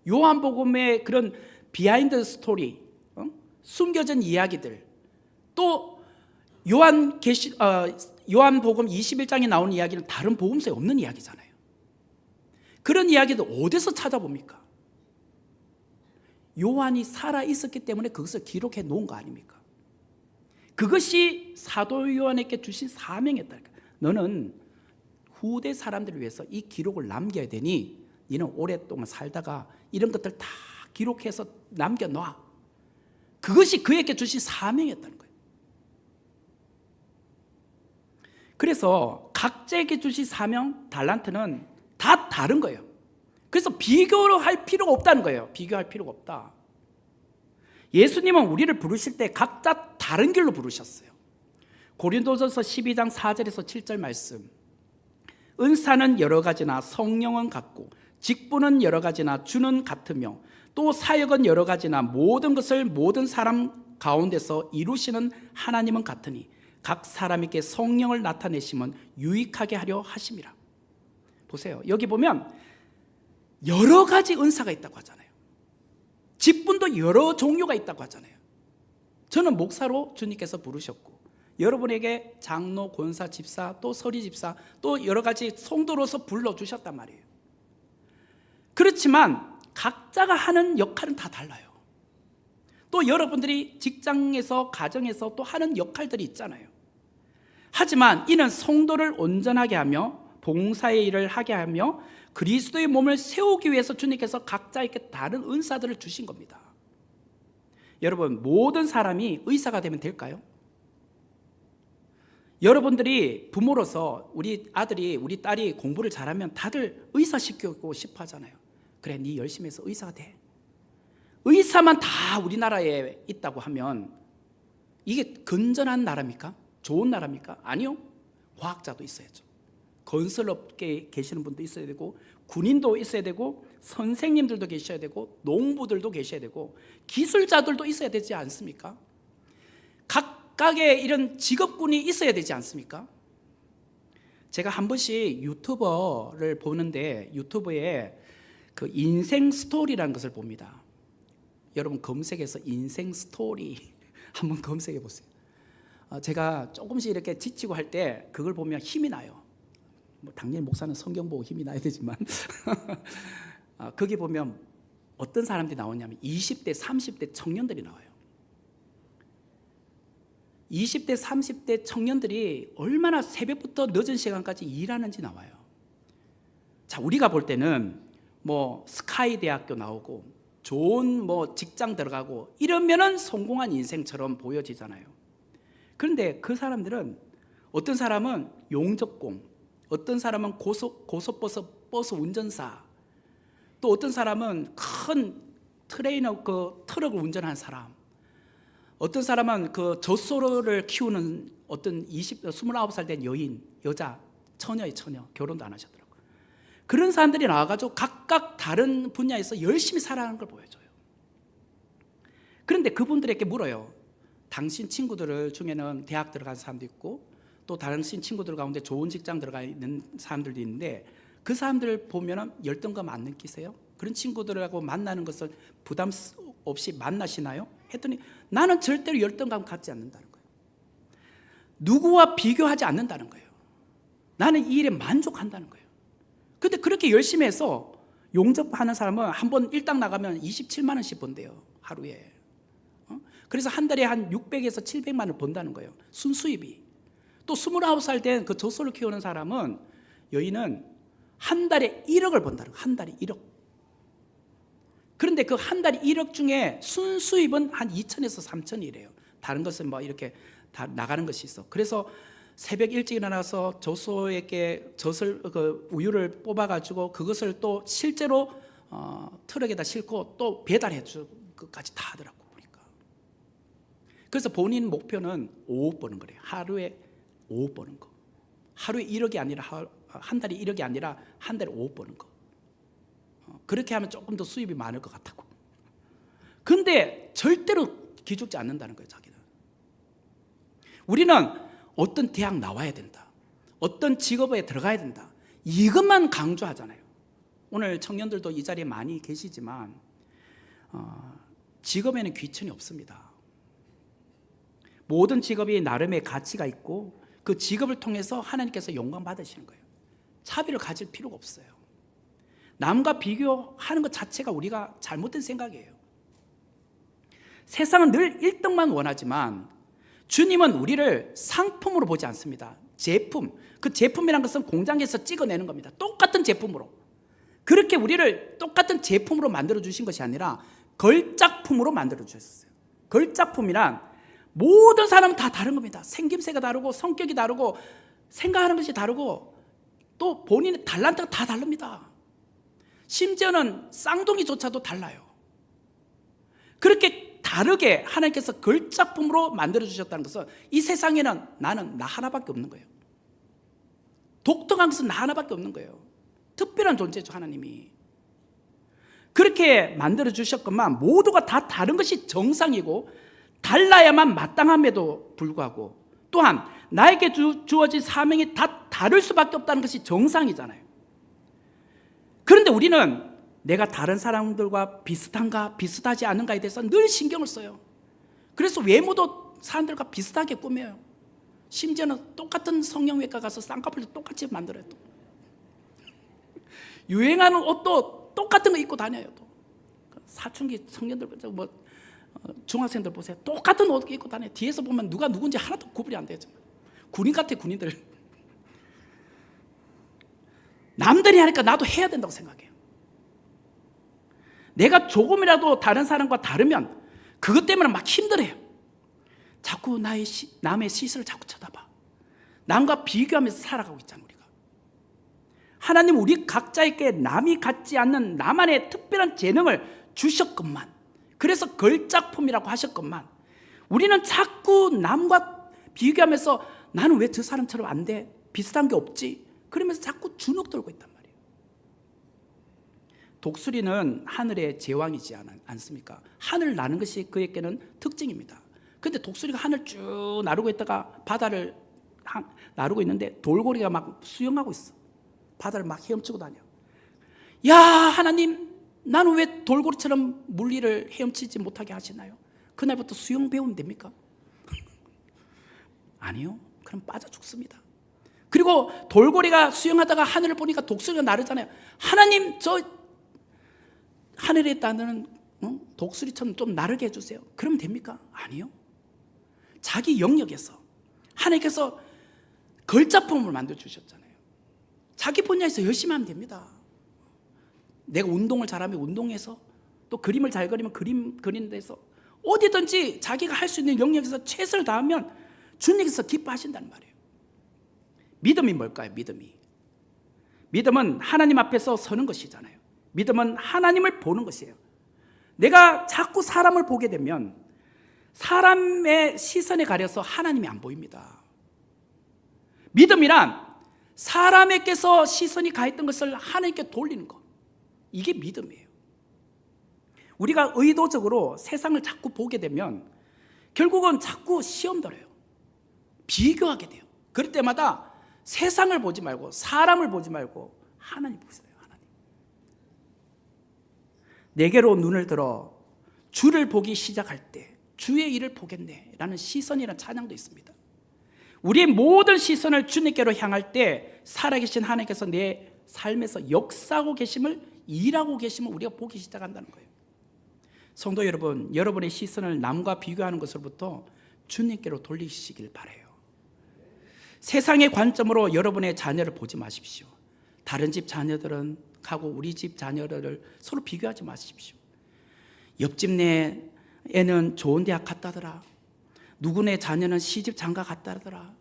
요한복음의 그런 비하인드 스토리, 숨겨진 이야기들, 또 요한복음 21장에 나오는 이야기는 다른 복음서에 없는 이야기잖아요. 그런 이야기도 어디서 찾아봅니까? 요한이 살아있었기 때문에 그것을 기록해 놓은 거 아닙니까? 그것이 사도 요한에게 주신 사명이었다니까. 너는 후대 사람들을 위해서 이 기록을 남겨야 되니 너는 오랫동안 살다가 이런 것들 다 기록해서 남겨놔. 그것이 그에게 주신 사명이었다는 거예요. 그래서 각자에게 주신 사명, 달란트는 다 다른 거예요. 그래서 비교를 할 필요가 없다는 거예요. 비교할 필요가 없다. 예수님은 우리를 부르실 때 각자 다른 길로 부르셨어요. 고린도전서 12장 4절에서 7절 말씀, 은사는 여러 가지나 성령은 같고 직분은 여러 가지나 주는 같으며 또 사역은 여러 가지나 모든 것을 모든 사람 가운데서 이루시는 하나님은 같으니 각 사람에게 성령을 나타내심은 유익하게 하려 하심이라. 보세요. 여기 보면 여러 가지 은사가 있다고 하잖아요. 직분도 여러 종류가 있다고 하잖아요. 저는 목사로 주님께서 부르셨고, 여러분에게 장로, 권사, 집사, 또 서리 집사, 또 여러 가지 성도로서 불러주셨단 말이에요. 그렇지만 각자가 하는 역할은 다 달라요. 또 여러분들이 직장에서, 가정에서 또 하는 역할들이 있잖아요. 하지만 이는 성도를 온전하게 하며 봉사의 일을 하게 하며 그리스도의 몸을 세우기 위해서 주님께서 각자에게 다른 은사들을 주신 겁니다. 여러분, 모든 사람이 의사가 되면 될까요? 여러분들이 부모로서 우리 아들이, 우리 딸이 공부를 잘하면 다들 의사 시키고 싶어 하잖아요. 그래, 네 열심히 해서 의사가 돼. 의사만 다 우리나라에 있다고 하면 이게 건전한 나라입니까? 좋은 나라입니까? 아니요. 과학자도 있어야죠. 건설업계에 계시는 분도 있어야 되고, 군인도 있어야 되고, 선생님들도 계셔야 되고, 농부들도 계셔야 되고, 기술자들도 있어야 되지 않습니까? 각각의 이런 직업군이 있어야 되지 않습니까? 제가 한 번씩 유튜버를 보는데 유튜브에 그 인생 스토리라는 것을 봅니다. 여러분 검색해서 인생 스토리 한번 검색해 보세요. 제가 조금씩 이렇게 지치고 할 때 그걸 보면 힘이 나요. 뭐 당연히 목사는 성경 보고 힘이 나야 되지만 거기 보면 어떤 사람들이 나오냐면 20대, 30대 청년들이 나와요. 20대, 30대 청년들이 얼마나 새벽부터 늦은 시간까지 일하는지 나와요. 자, 우리가 볼 때는 뭐 스카이 대학교 나오고 좋은 뭐 직장 들어가고 이러면은 성공한 인생처럼 보여지잖아요. 그런데 그 사람들은 어떤 사람은 용접공, 어떤 사람은 고속버스 운전사, 또 어떤 사람은 큰 트레이너 그 트럭을 운전하는 사람, 어떤 사람은 그 젖소를 키우는 어떤 29살 된 여자, 처녀의 처녀, 결혼도 안 하셨더라고요. 그런 사람들이 나와가지고 각각 다른 분야에서 열심히 살아가는 걸 보여줘요. 그런데 그분들에게 물어요. 당신 친구들 중에는 대학 들어간 사람도 있고 또 당신 친구들 가운데 좋은 직장 들어가 있는 사람들도 있는데 그 사람들 보면 열등감 안 느끼세요? 그런 친구들하고 만나는 것을 부담 없이 만나시나요? 했더니 나는 절대로 열등감 갖지 않는다는 거예요. 누구와 비교하지 않는다는 거예요. 나는 이 일에 만족한다는 거예요. 근데 그렇게 열심히 해서 용접하는 사람은 한 번 일당 나가면 27만 원씩 번대요, 하루에. 그래서 한 달에 한 600에서 700만 원 번다는 거예요, 순수입이. 또 29살 된 그 젖소를 키우는 사람은 여인은 한 달에 1억을 번다는 거예요. 한 달에 1억. 그런데 그 한 달에 1억 중에 순수입은 한 2천에서 3천이래요. 다른 것은 뭐 이렇게 다 나가는 것이 있어. 그래서 새벽 일찍 일어나서 젖소에게 그 우유를 뽑아가지고 그것을 또 실제로 트럭에다 싣고 또 배달해 주고까지 다 하더라고 보니까. 그래서 본인 목표는 5억 버는 거래요. 하루에 5억 버는 거. 하루에 1억이 아니라 한 달에 1억이 아니라 한 달에 5억 버는 거. 그렇게 하면 조금 더 수입이 많을 것 같다고. 근데 절대로 기죽지 않는다는 거예요, 자기는. 우리는 어떤 대학 나와야 된다, 어떤 직업에 들어가야 된다, 이것만 강조하잖아요. 오늘 청년들도 이 자리에 많이 계시지만 직업에는 귀천이 없습니다. 모든 직업이 나름의 가치가 있고 그 직업을 통해서 하나님께서 영광 받으시는 거예요. 차별을 가질 필요가 없어요. 남과 비교하는 것 자체가 우리가 잘못된 생각이에요. 세상은 늘 1등만 원하지만 주님은 우리를 상품으로 보지 않습니다. 제품, 그 제품이란 것은 공장에서 찍어내는 겁니다. 똑같은 제품으로. 그렇게 우리를 똑같은 제품으로 만들어 주신 것이 아니라 걸작품으로 만들어 주셨어요. 걸작품이란 모든 사람은 다 다른 겁니다. 생김새가 다르고 성격이 다르고 생각하는 것이 다르고 또 본인의 달란트가 다 다릅니다. 심지어는 쌍둥이조차도 달라요. 그렇게 다르게 하나님께서 걸작품으로 만들어주셨다는 것은 이 세상에는 나는 나 하나밖에 없는 거예요. 독특한 것은 나 하나밖에 없는 거예요. 특별한 존재죠, 하나님이. 그렇게 만들어주셨건만 모두가 다 다른 것이 정상이고 달라야만 마땅함에도 불구하고 또한 나에게 주어진 사명이 다 다를 수밖에 없다는 것이 정상이잖아요. 그런데 우리는 내가 다른 사람들과 비슷한가 비슷하지 않은가에 대해서 늘 신경을 써요. 그래서 외모도 사람들과 비슷하게 꾸며요. 심지어는 똑같은 성형외과 가서 쌍꺼풀도 똑같이 만들어요. 또. 유행하는 옷도 똑같은 거 입고 다녀요. 또. 사춘기 청년들, 중학생들 보세요. 똑같은 옷 입고 다녀요. 뒤에서 보면 누가 누군지 하나도 구분이 안 되죠. 군인 같아, 군인들. 남들이 하니까 나도 해야 된다고 생각해요. 내가 조금이라도 다른 사람과 다르면 그것 때문에 막 힘들어요. 자꾸 남의 시선을 자꾸 쳐다봐. 남과 비교하면서 살아가고 있잖아요. 우리가. 하나님 우리 각자에게 남이 갖지 않는 나만의 특별한 재능을 주셨건만, 그래서 걸작품이라고 하셨건만, 우리는 자꾸 남과 비교하면서 나는 왜 저 사람처럼 안 돼? 비슷한 게 없지? 그러면서 자꾸 주눅 들고 있단 말이에요. 독수리는 하늘의 제왕이지 않습니까? 하늘 나는 것이 그에게는 특징입니다. 그런데 독수리가 하늘 쭉 나르고 있다가 바다를 나르고 있는데 돌고래가 막 수영하고 있어. 바다를 막 헤엄치고 다녀. 야, 하나님, 나는 왜 돌고래처럼 물리를 헤엄치지 못하게 하시나요? 그날부터 수영 배우면 됩니까? 아니요. 그럼 빠져 죽습니다. 그리고 돌고래가 수영하다가 하늘을 보니까 독수리가 나르잖아요. 하나님, 저 하늘에 따르는 독수리처럼 좀 나르게 해주세요. 그러면 됩니까? 아니요. 자기 영역에서 하나님께서 걸작품을 만들어 주셨잖아요. 자기 분야에서 열심히 하면 됩니다. 내가 운동을 잘하면 운동에서, 또 그림을 잘 그리면 그림 그리는 데서, 어디든지 자기가 할 수 있는 영역에서 최선을 다하면 주님께서 기뻐하신다는 말이에요. 믿음이 뭘까요? 믿음은 하나님 앞에서 서는 것이잖아요. 믿음은 하나님을 보는 것이에요. 내가 자꾸 사람을 보게 되면 사람의 시선에 가려서 하나님이 안 보입니다. 믿음이란 사람에게서 시선이 가 있던 것을 하나님께 돌리는 것, 이게 믿음이에요. 우리가 의도적으로 세상을 자꾸 보게 되면 결국은 자꾸 시험 들어요. 비교하게 돼요. 그럴 때마다 세상을 보지 말고, 사람을 보지 말고 하나님 보세요. 하나님. 내게로 눈을 들어 주를 보기 시작할 때 주의 일을 보겠네 라는 시선이라는 찬양도 있습니다. 우리의 모든 시선을 주님께로 향할 때 살아계신 하나님께서 내 삶에서 역사하고 계심을, 일하고 계심을 우리가 보기 시작한다는 거예요. 성도 여러분, 여러분의 시선을 남과 비교하는 것으로부터 주님께로 돌리시길 바라요. 세상의 관점으로 여러분의 자녀를 보지 마십시오. 다른 집 자녀들은 하고 우리 집 자녀를 서로 비교하지 마십시오. 옆집 내 애는 좋은 대학 갔다더라. 누구네 자녀는 시집 장가 갔다더라.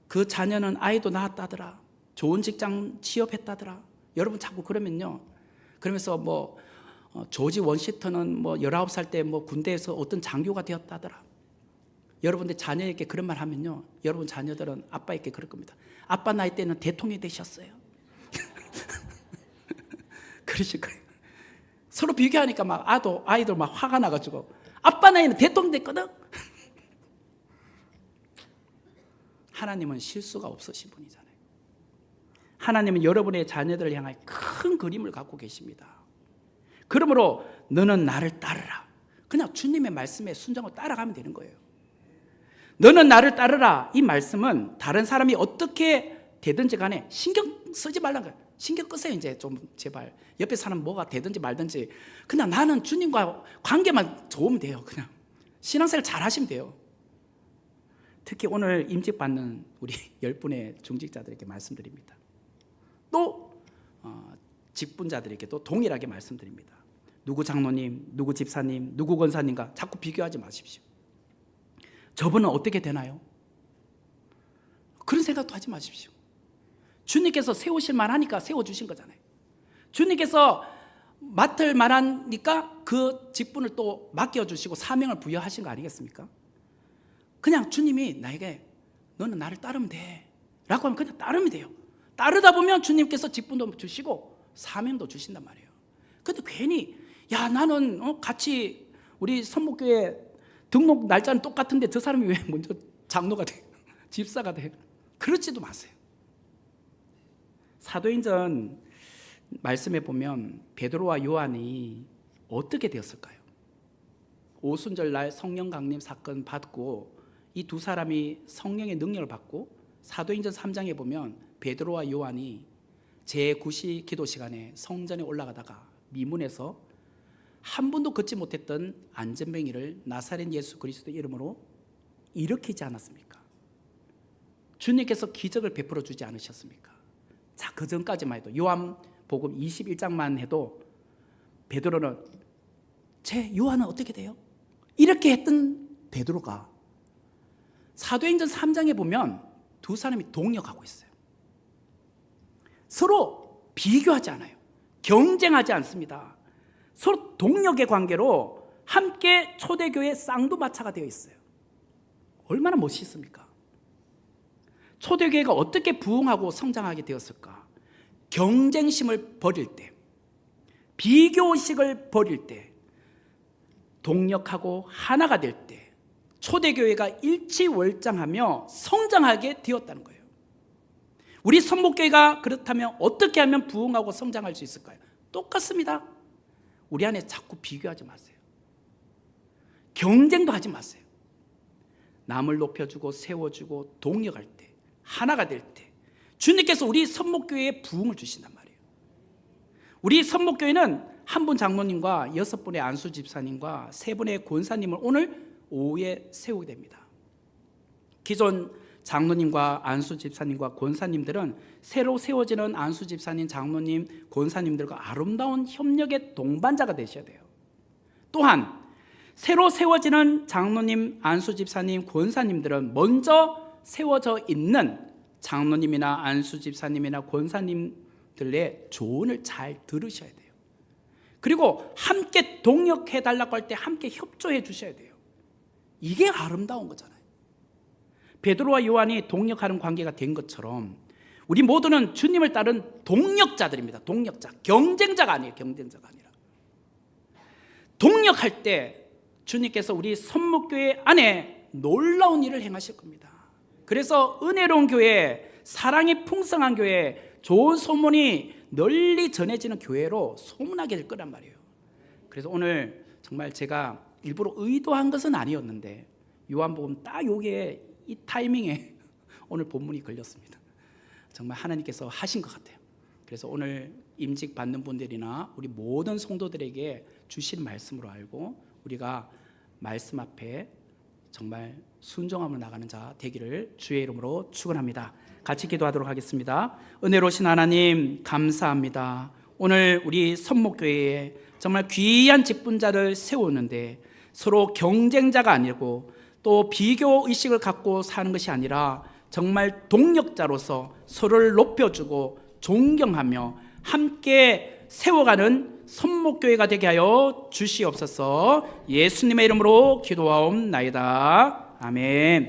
그 자녀는 아이도 낳았다더라. 좋은 직장 취업했다더라. 여러분 자꾸 그러면요, 그러면서 조지 원시턴은 19살 때 군대에서 어떤 장교가 되었다더라. 여러분들 자녀에게 그런 말 하면요, 여러분 자녀들은 아빠에게 그럴 겁니다. 아빠 나이 때는 대통령이 되셨어요. 그러실 거예요. 서로 비교하니까 아이들 막 화가 나가지고 아빠 나이는 대통령 됐거든. 하나님은 실수가 없으신 분이잖아요. 하나님은 여러분의 자녀들을 향해 큰 그림을 갖고 계십니다. 그러므로 너는 나를 따르라. 그냥 주님의 말씀에 순종하고 따라가면 되는 거예요. 너는 나를 따르라. 이 말씀은 다른 사람이 어떻게 되든지 간에 신경 쓰지 말라는 거예요. 신경 끄세요. 이제 좀 제발. 옆에 사람 뭐가 되든지 말든지 그냥 나는 주님과 관계만 좋으면 돼요. 그냥 신앙생활 잘 하시면 돼요. 특히 오늘 임직받는 우리 10분의 중직자들에게 말씀드립니다. 또 직분자들에게도 동일하게 말씀드립니다. 누구 장로님, 누구 집사님, 누구 권사님과 자꾸 비교하지 마십시오. 저분은 어떻게 되나요? 그런 생각도 하지 마십시오. 주님께서 세우실 만하니까 세워주신 거잖아요. 주님께서 맡을 만하니까 그 직분을 또 맡겨주시고 사명을 부여하신 거 아니겠습니까? 그냥 주님이 나에게 너는 나를 따르면 돼 라고 하면 그냥 따르면 돼요. 따르다 보면 주님께서 직분도 주시고 사명도 주신단 말이에요. 근데 괜히 나는 같이 우리 선목교회 등록 날짜는 똑같은데 저 사람이 왜 먼저 장로가 돼? 집사가 돼. 그렇지도 마세요. 사도행전 말씀에 보면 베드로와 요한이 어떻게 되었을까요? 오순절 날 성령 강림 사건 받고 이 두 사람이 성령의 능력을 받고 사도행전 3장에 보면 베드로와 요한이 제9시 기도 시간에 성전에 올라가다가 미문에서 한 번도 걷지 못했던 안전뱅이를 나사렛 예수 그리스도 이름으로 일으키지 않았습니까? 주님께서 기적을 베풀어 주지 않으셨습니까? 자, 그 전까지만 해도 요한복음 21장만 해도 베드로는 제 요한은 어떻게 돼요? 이렇게 했던 베드로가 사도행전 3장에 보면 두 사람이 동력하고 있어요. 서로 비교하지 않아요. 경쟁하지 않습니다. 서로 동력의 관계로 함께 초대교회 쌍두마차가 되어 있어요. 얼마나 멋있습니까? 초대교회가 어떻게 부흥하고 성장하게 되었을까? 경쟁심을 버릴 때, 비교의식을 버릴 때, 동력하고 하나가 될 때 초대교회가 일치월장하며 성장하게 되었다는 거예요. 우리 선목교회가 그렇다면 어떻게 하면 부흥하고 성장할 수 있을까요? 똑같습니다. 우리 안에 자꾸 비교하지 마세요. 경쟁도 하지 마세요. 남을 높여주고 세워주고 동력할 때, 하나가 될 때 주님께서 우리 선목교회에 부흥을 주신단 말이에요. 우리 선목교회는 한 분 장로님과 6분의 안수 집사님과 3분의 권사님을 오늘 오후에 세우게 됩니다. 기존 장로님과 안수 집사님과 권사님들은 새로 세워지는 안수 집사님, 장로님, 권사님들과 아름다운 협력의 동반자가 되셔야 돼요. 또한 새로 세워지는 장로님, 안수 집사님, 권사님들은 먼저 세워져 있는 장로님이나 안수 집사님이나 권사님들의 조언을 잘 들으셔야 돼요. 그리고 함께 동역해 달라고 할 때 함께 협조해 주셔야 돼요. 이게 아름다운 거잖아요. 베드로와 요한이 동역하는 관계가 된 것처럼 우리 모두는 주님을 따른 동역자들입니다. 동역자, 경쟁자가 아니에요. 경쟁자가 아니라 동역할 때 주님께서 우리 선목교회 안에 놀라운 일을 행하실 겁니다. 그래서 은혜로운 교회, 사랑이 풍성한 교회, 좋은 소문이 널리 전해지는 교회로 소문나게 될 거란 말이에요. 그래서 오늘 정말 제가 일부러 의도한 것은 아니었는데 요한복음 딱 여기에 이 타이밍에 오늘 본문이 걸렸습니다. 정말 하나님께서 하신 것 같아요. 그래서 오늘 임직 받는 분들이나 우리 모든 성도들에게 주신 말씀으로 알고 우리가 말씀 앞에 정말 순종함으로 나가는 자 되기를 주의 이름으로 축원합니다. 같이 기도하도록 하겠습니다. 은혜로우신 하나님 감사합니다. 오늘 우리 선목교회에 정말 귀한 직분자를 세우는데 서로 경쟁자가 아니고 또 비교의식을 갖고 사는 것이 아니라 정말 동력자로서 서로를 높여주고 존경하며 함께 세워가는 선목교회가 되게 하여 주시옵소서. 예수님의 이름으로 기도하옵나이다. 아멘.